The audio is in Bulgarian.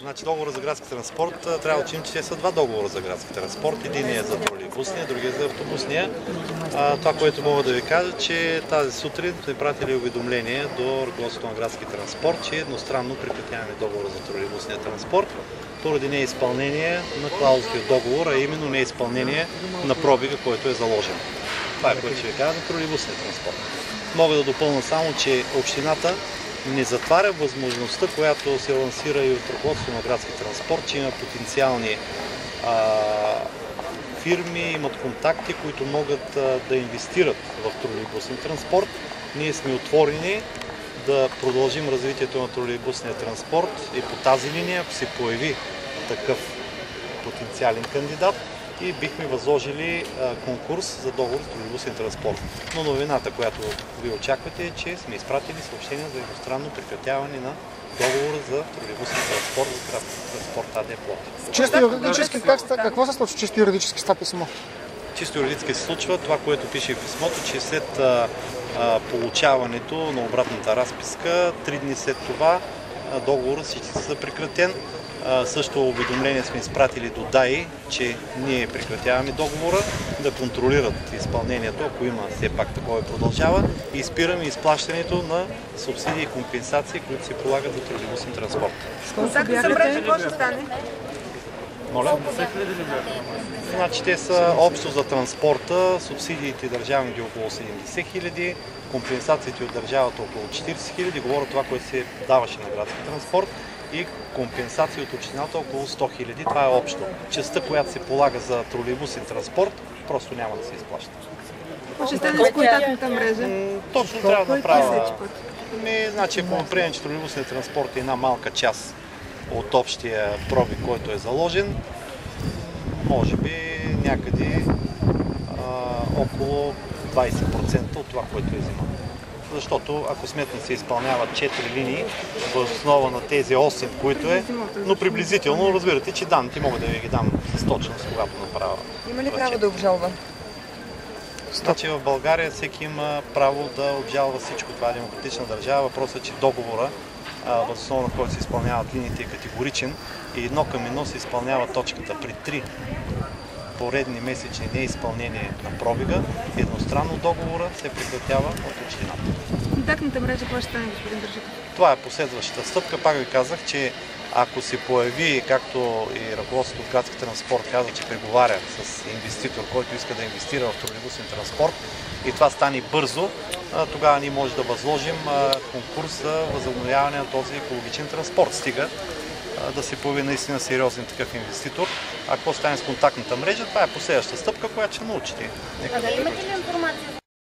Значи договора за градски транспорт трябва да учим, че те са два договора за градски транспорт. Единият е за тролейбусния, другият е за автобусния. Това, което мога да ви кажа, че тази сутрин сме пратили уведомление до ръководството на градски транспорт, че едностранно прекратяваме договора за тролейбусния транспорт поради неизпълнение на клаузите от договора, а именно неизпълнение на пробега, който е заложен. Това е, което ще ви кажа за тролейбусния транспорт. Мога да допълня само, че общината не затваря възможността, която се лансира и от ръководството на градски транспорт, че има потенциални фирми, имат контакти, които могат да инвестират в тролейбусен транспорт. Ние сме отворени да продължим развитието на тролейбусния транспорт и по тази линия, ако се появи такъв потенциален кандидат, и бихме възложили конкурс за договор с тролейбусен транспорт. Но новината, която ви очаквате, е, че сме изпратили съобщение за едностранно прекратяване на договора за тролейбусен транспорт за градски транспорт АД Пловдив. Чисто юридически, какво се случва чисто юридически с това писмо? Чисто юридически се случва това, което пише в писмото, че след получаването на обратната разписка, 3 дни след това договорът ще са прекратен. Също уведомление сме изпратили до ДАИ, че ние прекратяваме договора, да контролират изпълнението, ако има все пак такова и продължава, и спираме изплащането на субсидии и компенсации, които се полагат за тролейбусен транспорт. Контактно събрание, какво ще стане? Моля? Значи те са общо за транспорта, субсидиите държавните около 70 хиляди, компенсациите от държавата около 40 хиляди, говоря това, което се даваше на градски транспорт, и компенсации от общината около 100 хиляди. Това е общо. Частта, която се полага за тролейбусен транспорт, просто няма да се изплаща. Какво ще стане с контактната мрежа? Точно трябва да направя. Значи, ако приемем, че тролейбусният транспорт е една малка част от общия пробег, който е заложен, може би някъде около 20% от това, което е взимано. Защото ако сметна се изпълняват 4 линии в основа на тези 8, които е, но приблизително разбирате, че данните мога да ви ги дам с точност, когато направя. Има ли право да обжалва? Значи в България всеки има право да обжалва всичко. Това е демократична държава. Въпросът е, че договора, въз основа на който се изпълняват линиите, е категоричен и едно към едно се изпълнява точката. При 3 поредни месечни неизпълнение на пробега, едностранно договора се прекратява от общината. Контактната мрежа, какво ще стане, господин Държиков? Това е последващата стъпка. Пак ви казах, че ако се появи, както и ръководството от градски транспорт каза, че преговаря с инвеститор, който иска да инвестира в тролейбусен транспорт, и това стане бързо, тогава ние може да възложим конкурс за възобновяване на този екологичен транспорт. Стига да се появи наистина сериозен такъв инвеститор. Ако стане с контактната мрежа, това е последваща стъпка, която ще научите. Имате ли информация?